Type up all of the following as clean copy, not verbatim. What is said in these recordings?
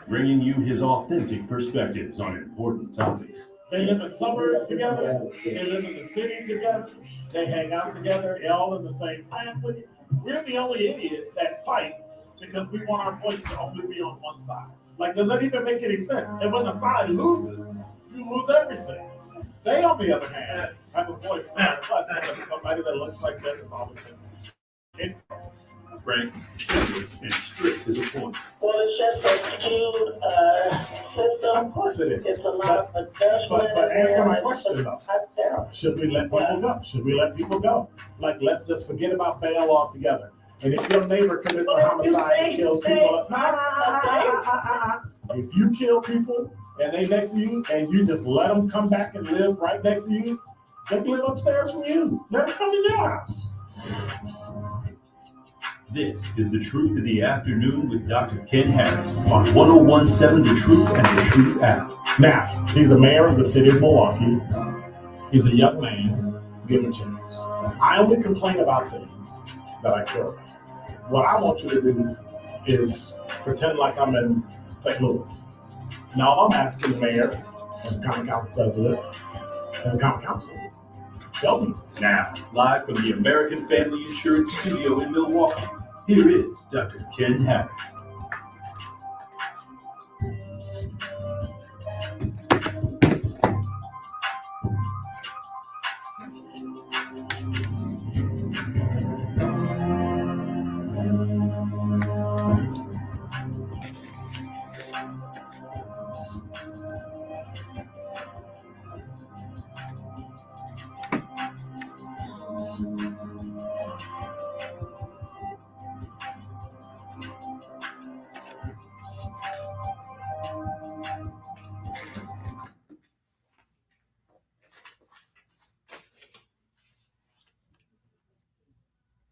bringing you his authentic perspectives on important topics. They live in suburbs together. They live in the city together. They hang out together, all in the same family. We're the only idiots that fight because we want our voice to only be on one side. Like, does that even make any sense? And when the side loses, you lose everything. They, on the other hand, have a voice now. Plus, somebody that looks like them is always in. Frank, and straight to the point. Well, it's just a skewed system. Of course it is. It's a lot of adjustment. But answer my question though. Should we let people go? Should we let people go? Like, let's just forget about bail altogether. And if your neighbor commits a homicide and kills people, if you kill people and they next to you and you just let them come back and live right next to you, they live upstairs from you. Let them come in their house. This is The Truth in the Afternoon with Dr. Ken Harris on 1017 The Truth and The Truth app. Now, he's the mayor of the city of Milwaukee. He's a young man. Give him a chance. I only complain about things that I care about. What I want you to do is pretend like I'm in St. Louis. Now, I'm asking the mayor and the county council president and the county council. Show me. Now, live from the American Family Insurance Studio in Milwaukee, here is Dr. Ken Harris.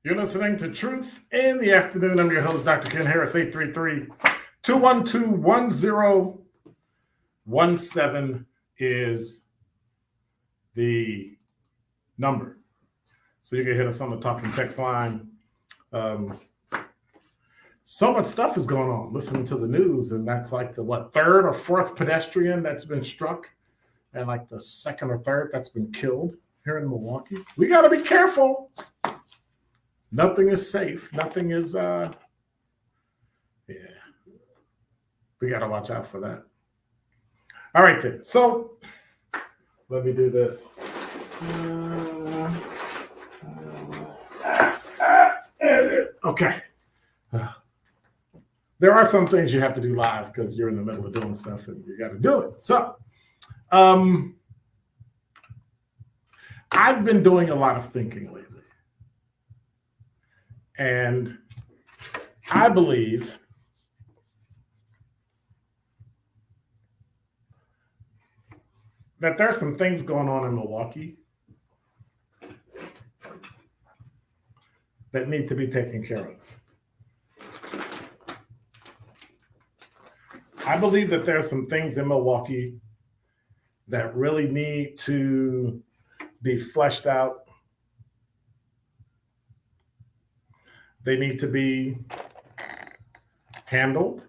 You're listening to Truth in the Afternoon. I'm your host, Dr. Ken Harris, 833-212-1017 is the number. So you can hit us on the talking text line. So much stuff is going on. Listening to the news, and that's like the, third or fourth pedestrian that's been struck, and like the second or third that's been killed here in Milwaukee. We got to be careful. Nothing is safe. Nothing is, we got to watch out for that. All right, then. So let me do this. Okay. There are some things you have to do live because you're in the middle of doing stuff and you got to do it. So I've been doing a lot of thinking lately. And I believe that there's some things going on in Milwaukee that need to be taken care of. I believe that there's some things in Milwaukee that really need to be fleshed out. They need to be handled.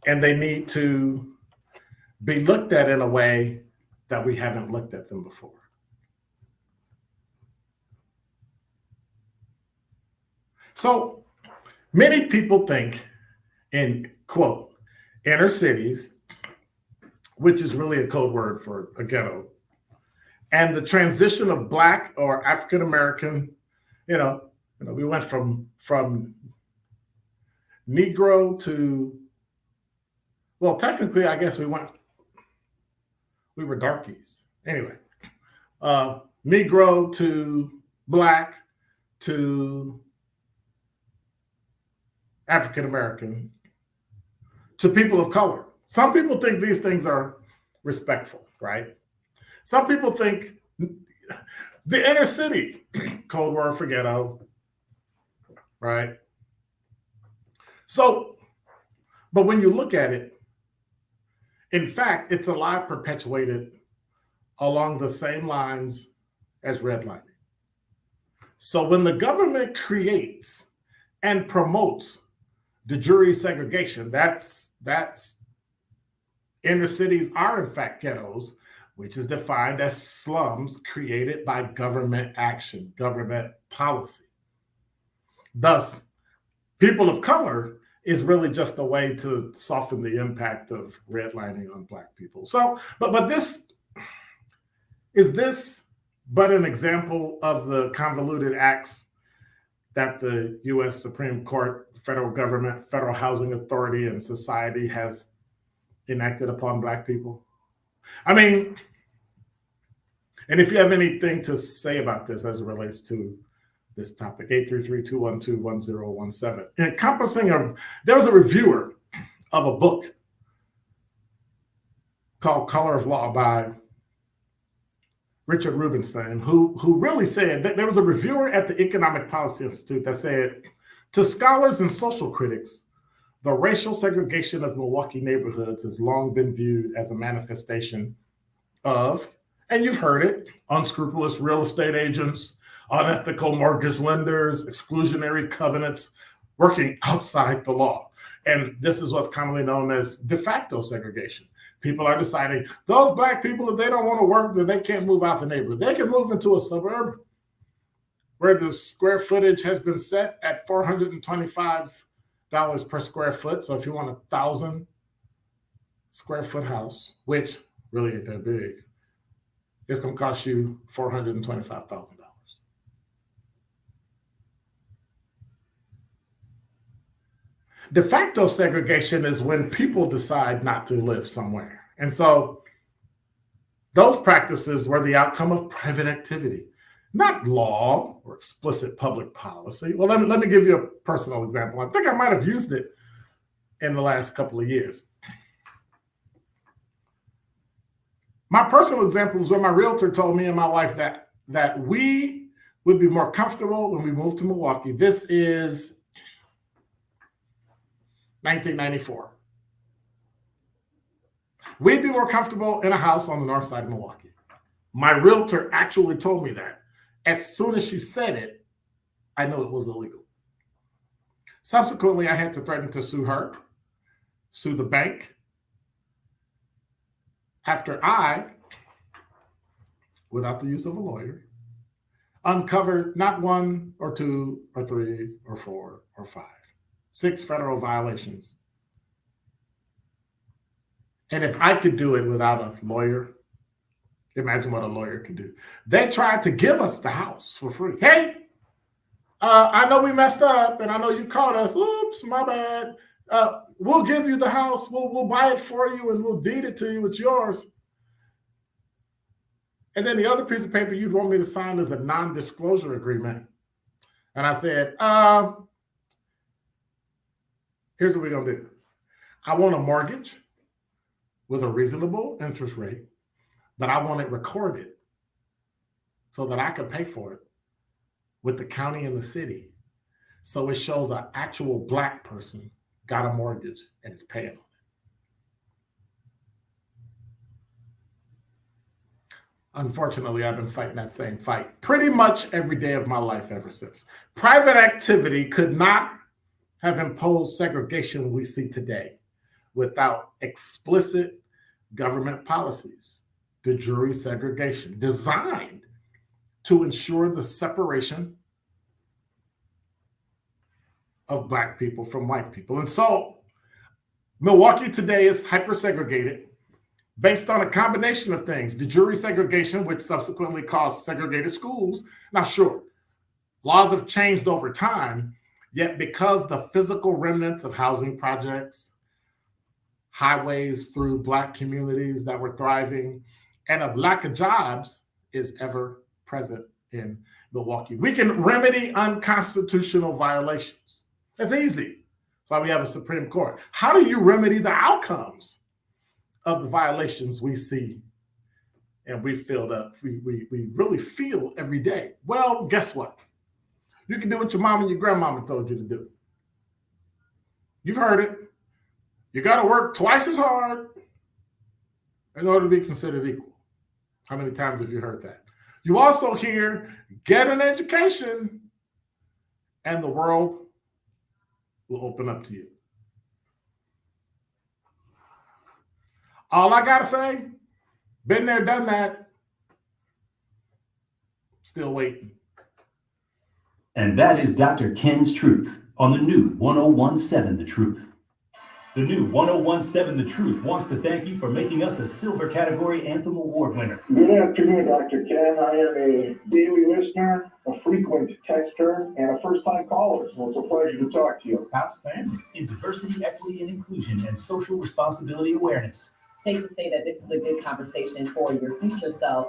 And they need to be looked at in a way that we haven't looked at them before. So many people think in, quote, inner cities, which is really a code word for a ghetto, and the transition of Black or African American, we went from Negro to, well, technically, I guess we were darkies. Anyway, Negro to Black to African American to people of color. Some people think these things are respectful, right? Some people think the inner city, code word for ghetto, right? So, but when you look at it, in fact, it's a lie perpetuated along the same lines as redlining. So when the government creates and promotes de jure segregation, that's inner cities are in fact ghettos, which is defined as slums created by government action, government policy. Thus, people of color is really just a way to soften the impact of redlining on Black people. So, but this but an example of the convoluted acts that the U.S. Supreme Court, federal government, Federal Housing Authority, and society has enacted upon Black people? I mean, and if you have anything to say about this as it relates to this topic, 833-212-1017. Encompassing there was a reviewer of a book called Color of Law by Richard Rubinstein, who really said that there was a reviewer at the Economic Policy Institute that said, to scholars and social critics, the racial segregation of Milwaukee neighborhoods has long been viewed as a manifestation of, and you've heard it, unscrupulous real estate agents, unethical mortgage lenders, exclusionary covenants working outside the law. And this is what's commonly known as de facto segregation. People are deciding those Black people, if they don't want to work, then they can't move out the neighborhood. They can move into a suburb where the square footage has been set at $425 per square foot. So if you want 1,000 square foot house, which really ain't that big, it's going to cost you $425,000. De facto segregation is when people decide not to live somewhere. And so those practices were the outcome of private activity, not law or explicit public policy. Well, let me give you a personal example. I think I might have used it in the last couple of years. My personal example is when my realtor told me and my wife that we would be more comfortable when we moved to Milwaukee. This is 1994. We'd be more comfortable in a house on the north side of Milwaukee. My realtor actually told me that. As soon as she said it, I knew it was illegal. Subsequently, I had to threaten to sue her, sue the bank, after I, without the use of a lawyer, uncovered not one or two or three or four or five, 6 federal violations. And if I could do it without a lawyer, imagine what a lawyer could do. They tried to give us the house for free. Hey, I know we messed up and I know you caught us. Oops, my bad. We'll give you the house. We'll buy it for you and we'll deed it to you. It's yours. And then the other piece of paper you'd want me to sign is a non-disclosure agreement. And I said, here's what we're going to do. I want a mortgage with a reasonable interest rate, but I want it recorded so that I can pay for it with the county and the city. So it shows an actual Black person got a mortgage and is paying on it. Unfortunately, I've been fighting that same fight pretty much every day of my life ever since. Private activity could not have imposed segregation we see today without explicit government policies, de jure segregation, designed to ensure the separation of Black people from white people. And so Milwaukee today is hyper-segregated based on a combination of things. De jure segregation, which subsequently caused segregated schools. Now, sure, laws have changed over time, yet because the physical remnants of housing projects, highways through Black communities that were thriving, and of lack of jobs is ever present in Milwaukee. We can remedy unconstitutional violations. It's easy. That's why we have a Supreme Court. How do you remedy the outcomes of the violations we see and we really feel every day? Well, guess what? You can do what your mom and your grandmama told you to do. You've heard it. You got to work twice as hard in order to be considered equal. How many times have you heard that? You also hear, get an education, and the world will open up to you. All I got to say, been there, done that, still waiting. And that is Dr. Ken's Truth on the new 1017 The Truth. The new 1017 The Truth wants to thank you for making us a Silver Category Anthem Award winner. Good afternoon, Dr. Ken. I am a daily listener, a frequent texter, and a first-time caller, so it's a pleasure to talk to you. Outstanding in diversity, equity, and inclusion and social responsibility awareness. Safe to say that this is a good conversation for your future self.